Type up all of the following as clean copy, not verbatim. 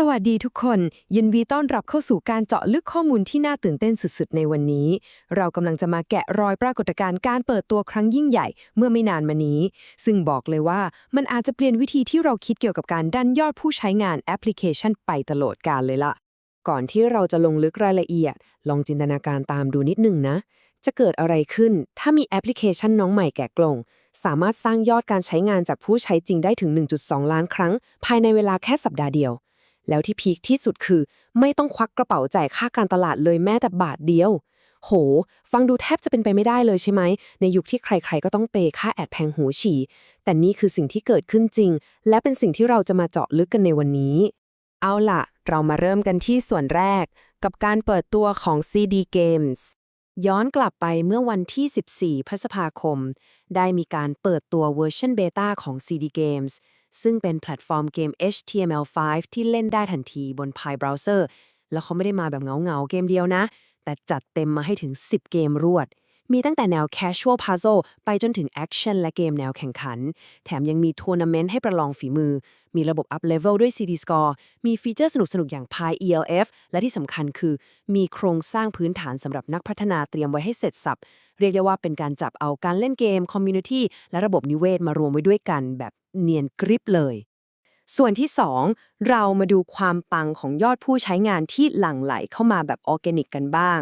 สวัสดีทุกคนยินดีต้อนรับเข้าสู่การเจาะลึกข้อมูลที่น่าตื่นเต้นสุดๆในวันนี้ เรากำลังจะมาแกะรอยปรากฏการณ์การเปิดตัวครั้งยิ่งใหญ่เมื่อไม่นานมานี้ ซึ่งบอกเลยว่ามันอาจจะเปลี่ยนวิธีที่เราคิดเกี่ยวกับการดันยอดผู้ใช้งานแอปพลิเคชันไปตลอดกาลเลยล่ะ ก่อนที่เราจะลงลึกรายละเอียด ลองจินตนาการตามดูนิดนึงนะ จะเกิดอะไรขึ้นถ้ามีแอปพลิเคชันน้องใหม่แกะกล่องสามารถสร้างยอดการใช้งานจากผู้ใช้จริงได้ถึง 1.2 ล้านครั้ง ภายในเวลาแค่สัปดาห์เดียวแล้วที่พีคที่สุดคือไม่ต้องควักกระเป๋าจ่ายค่าการตลาดเลยแม้แต่บาทเดียวโหฟังดูแทบจะเป็นไปไม่ได้เลยใช่ไหมในยุคที่ใครๆก็ต้องเปย์ค่าแอดแพงหูฉี่แต่นี่คือสิ่งที่เกิดขึ้นจริงและเป็นสิ่งที่เราจะมาเจาะลึกกันในวันนี้เอาล่ะเรามาเริ่มกันที่ส่วนแรกกับการเปิดตัวของ CD Games ย้อนกลับไปเมื่อวันที่ 14 พฤษภาคมได้มีการเปิดตัวเวอร์ชันเบต้าของ CD Gamesซึ่งเป็นแพลตฟอร์มเกม HTML5 ที่เล่นได้ทันทีบน Pi Browser แล้วเขาไม่ได้มาแบบเงาๆเกมเดียวนะ แต่จัดเต็มมาให้ถึง 10 เกมรวด มีตั้งแต่แนว Casual Puzzle ไปจนถึง Action และเกมแนวแข่งขัน แถมยังมีทัวร์นาเมนต์ให้ประลองฝีมือ มีระบบ Up Level ด้วย CD Score มีฟีเจอร์สนุกๆ อย่าง Pi ELF และที่สำคัญคือ มีโครงสร้างพื้นฐานสำหรับนักพัฒนาเตรียมไว้ให้เสร็จสับ เรียกได้ว่าเป็นการจับเอาการเล่นเกม Community และระบบนิเวศมารวมไว้ด้วยกันแบบเนียนกริบเลย ส่วนที่ 2เรามาดูความปังของยอดผู้ใช้งานที่หลั่งไหลเข้ามาแบบออร์แกนิกกันบ้าง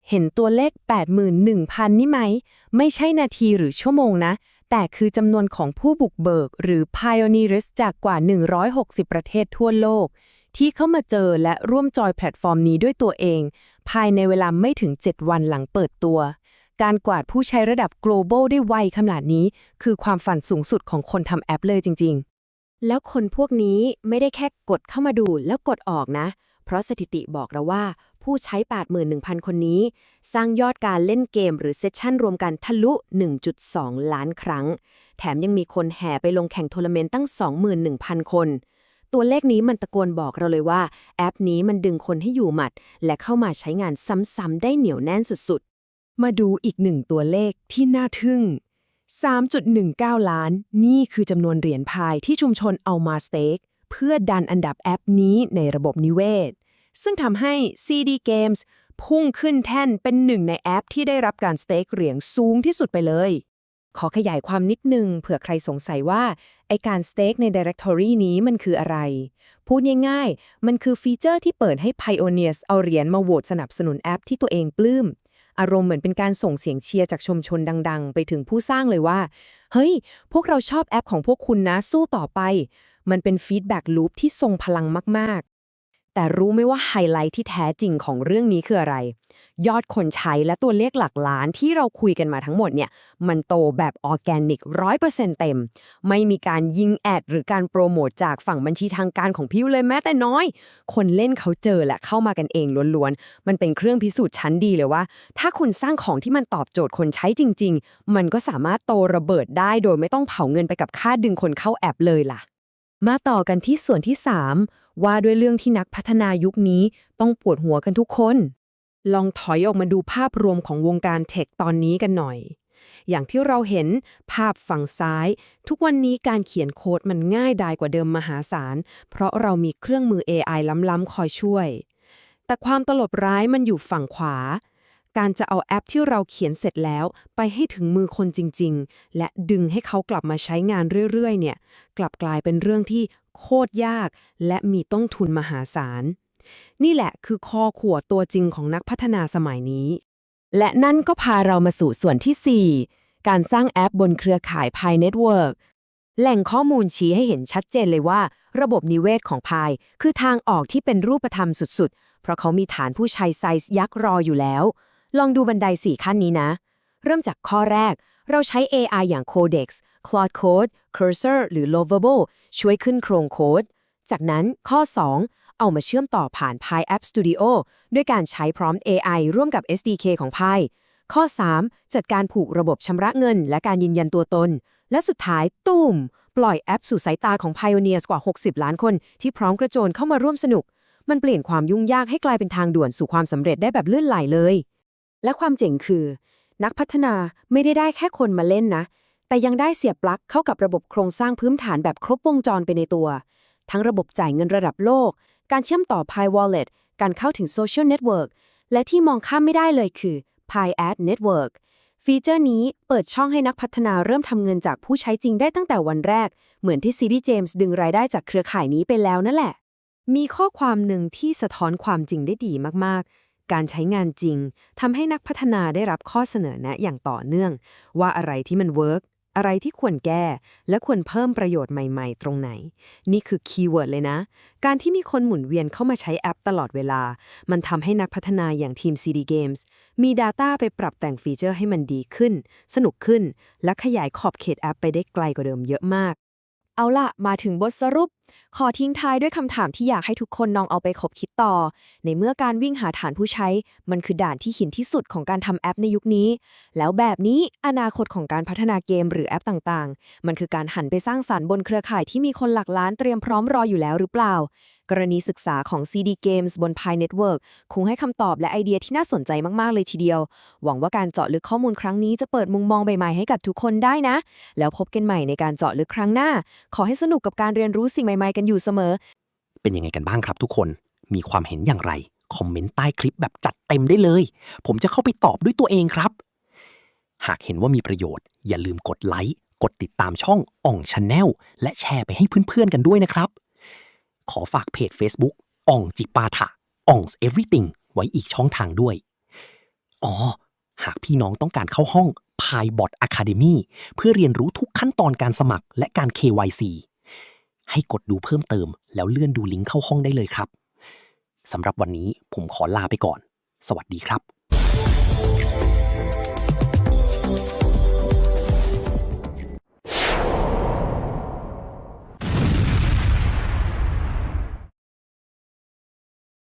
เห็นตัวเลข 81,000 นี่ไหม ไม่ใช่นาทีหรือชั่วโมงนะ แต่คือจำนวนของผู้บุกเบิกหรือ Pioneers จากกว่า 160 ประเทศทั่วโลก ที่เข้ามาเจอและร่วมจอยแพลตฟอร์มนี้ด้วยตัวเอง ภายในเวลาไม่ถึง 7 วันหลังเปิดตัว การกวาดผู้ใช้ระดับ global ได้ไวขนาดนี้คือความฝันสูงสุดของคนทำแอปเลยจริงๆแล้วคนพวกนี้ไม่ได้แค่กดเข้ามาดูแล้วกดออกนะ เพราะสถิติบอกเราว่าผู้ใช้ 81,000 คนนี้ สร้างยอดการเล่นเกมหรือเซสชั่นรวมกันทะลุ 1.2 ล้านครั้ง แถมยังมีคนแห่ไปลงแข่งทัวร์นาเมนต์ตั้ง 21,000 คน ตัวเลขนี้มันตะโกนบอกเราเลยว่าแอปนี้มันดึงคนให้อยู่หมัดและเข้ามาใช้งานซ้ำๆได้เหนียวแน่นสุดๆมาดูอีกหนึ่งตัวเลขที่น่าทึ่ง 3.19 ล้านนี่คือจำนวนเหรียญพายที่ชุมชนเอามาสเต็กเพื่อดันอันดับแอปนี้ในระบบนิเวศ ซึ่งทำให้ CD Games พุ่งขึ้นแท่นเป็นหนึ่งในแอปที่ได้รับการสเต็กเหรียญสูงที่สุดไปเลย ขอขยายความนิดนึงเผื่อใครสงสัยว่าไอการสเต็กใน Directory นี้มันคืออะไร พูดง่ายๆมันคือฟีเจอร์ที่เปิดให้ Pioneers เอาเหรียญมาโหวตสนับสนุนแอปที่ตัวเองปลื้มอารมณ์เหมือนเป็นการส่งเสียงเชียร์จากชุมชนดังๆไปถึงผู้สร้างเลยว่าเฮ้ยพวกเราชอบแอปของพวกคุณนะสู้ต่อไปมันเป็นฟีดแบ็กลูปที่ทรงพลังมากๆแต่รู้ไหมว่าไฮไลท์ที่แท้จริงของเรื่องนี้คืออะไรยอดคนใช้และตัวเลขหลักล้านที่เราคุยกันมาทั้งหมดเนี่ยมันโตแบบออร์แกนิก 100% เต็มไม่มีการยิงแอดหรือการโปรโมทจากฝั่งบัญชีทางการของพิวเลยแม้แต่น้อยคนเล่นเขาเจอและเข้ามากันเองล้วนๆมันเป็นเครื่องพิสูจน์ชั้นดีเลยว่าถ้าคุณสร้างของที่มันตอบโจทย์คนใช้จริงๆมันก็สามารถโตระเบิดได้โดยไม่ต้องเผาเงินไปกับค่าดึงคนเข้าแอปเลยล่ะมาต่อกันที่ส่วนที่ 3ว่าด้วยเรื่องที่นักพัฒนายุคนี้ต้องปวดหัวกันทุกคนลองถอยออกมาดูภาพรวมของวงการเทคตอนนี้กันหน่อย อย่างที่เราเห็นภาพฝั่งซ้าย ทุกวันนี้การเขียนโค้ดมันง่ายดายกว่าเดิมมหาศาล เพราะเรามีเครื่องมือ AI ล้ำๆคอยช่วย แต่ความตลบร้ายมันอยู่ฝั่งขวา การจะเอาแอปที่เราเขียนเสร็จแล้วไปให้ถึงมือคนจริงๆ และดึงให้เขากลับมาใช้งานเรื่อยๆ เนี่ย กลับกลายเป็นเรื่องที่โคตรยาก และมีต้นทุนมหาศาล นี่แหละคือคอขวดตัวจริงของนักพัฒนาสมัยนี้ และนั่นก็พาเรามาสู่ส่วนที่ 4 การสร้างแอปบนเครือข่าย Pi Network แหล่งข้อมูลชี้ให้เห็นชัดเจนเลยว่าระบบนิเวศของ Pi คือทางออกที่เป็นรูปธรรมสุดๆ เพราะเขามีฐานผู้ใช้ไซส์ยักษ์รออยู่แล้ว ลองดูบันได 4 ขั้นนี้นะ เริ่มจากข้อแรก เราใช้ AI อย่าง Codex, Claude Code, Cursor หรือ Lovable ช่วยขึ้นโครงโค้ด จากนั้นข้อ 2เอามาเชื่อมต่อผ่าน Pi App Studio ด้วยการใช้พร้อม AI ร่วมกับ SDK ของ Pi ข้อ 3จัดการผูกระบบชำระเงินและการยืนยันตัวตน และสุดท้ายตุ้มปล่อยแอปสู่สายตาของ Pioneers กว่า 60 ล้านคนที่พร้อมกระโจนเข้ามาร่วมสนุก มันเปลี่ยนความยุ่งยากให้กลายเป็นทางด่วนสู่ความสำเร็จได้แบบลื่นไหลเลย และความเจ๋งคือ นักพัฒนาไม่ได้แค่คนมาเล่นนะ แต่ยังได้เสียบปลั๊กเข้ากับระบบโครงสร้างพื้นฐานแบบครบวงจรไปในตัว ทั้งระบบจ่ายเงินระดับโลก การเชื่อมต่อ Pi Wallet การเข้าถึง Social Network และที่มองข้ามไม่ได้เลยคือ Pi Ad Network ฟีเจอร์นี้เปิดช่องให้นักพัฒนาเริ่มทำเงินจากผู้ใช้จริงได้ตั้งแต่วันแรกเหมือนที่ซีดีเจมส์ดึงรายได้จากเครือข่ายนี้ไปแล้วนั่นแหละมีข้อความหนึ่งที่สะท้อนความจริงได้ดีมากๆ การใช้งานจริงทำให้นักพัฒนาได้รับข้อเสนอแนะอย่างต่อเนื่องว่าอะไรที่มันเวิร์กอะไรที่ควรแก้ และควรเพิ่มประโยชน์ใหม่ๆ ตรงไหน นี่คือคีย์เวิร์ดเลยนะ การที่มีคนหมุนเวียนเข้ามาใช้แอปตลอดเวลา มันทำให้นักพัฒนาอย่างทีม CD Games มี Data ไปปรับแต่งฟีเจอร์ให้มันดีขึ้น สนุกขึ้น และขยายขอบเขตแอปไปได้ไกลกว่าเดิมเยอะมาก เอาล่ะมาถึงบทสรุปขอทิ้งท้ายด้วยคำถามที่อยากให้ทุกคนลองเอาไปคบคิดต่อในเมื่อการวิ่งหาฐานผู้ใช้มันคือด่านที่หินที่สุดของการทำแอปในยุคนี้แล้วแบบนี้อนาคตของการพัฒนาเกมหรือแอปต่างๆมันคือการหันไปสร้างสรรค์บนเครือข่ายที่มีคนหลักล้านเตรียมพร้อมรออยู่แล้วหรือเปล่ากรณีศึกษาของ CD Games บน Pi Network คงให้คำตอบและไอเดียที่น่าสนใจมากๆเลยทีเดียวหวังว่าการเจาะลึกข้อมูลครั้งนี้จะเปิดมุมมองใหม่ๆให้กับทุกคนได้นะแล้วพบกันใหม่ในการเจาะลึกครั้งหน้าขอให้สนุกกับการเรียนรู้สิ่งใหม่ๆกันอยู่เสมอเป็นยังไงกันบ้างครับทุกคนมีความเห็นอย่างไรคอมเมนต์ใต้คลิปแบบจัดเต็มได้เลยผมจะเข้าไปตอบด้วยตัวเองครับหากเห็นว่ามีประโยชน์อย่าลืมกดไลค์กดติดตามช่องอ่อง Channel และแชร์ไปให้เพื่อนๆกันด้วยนะครับขอฝากเพจ Facebook อ่องจิปาถะอ่อง Everything ไว้อีกช่องทางด้วยอ๋อหากพี่น้องต้องการเข้าห้อง PiBot Academy เพื่อเรียนรู้ทุกขั้นตอนการสมัครและการ KYC ให้กดดูเพิ่มเติมแล้วเลื่อนดูลิงก์เข้าห้องได้เลยครับสำหรับวันนี้ผมขอลาไปก่อนสวัสดีครับ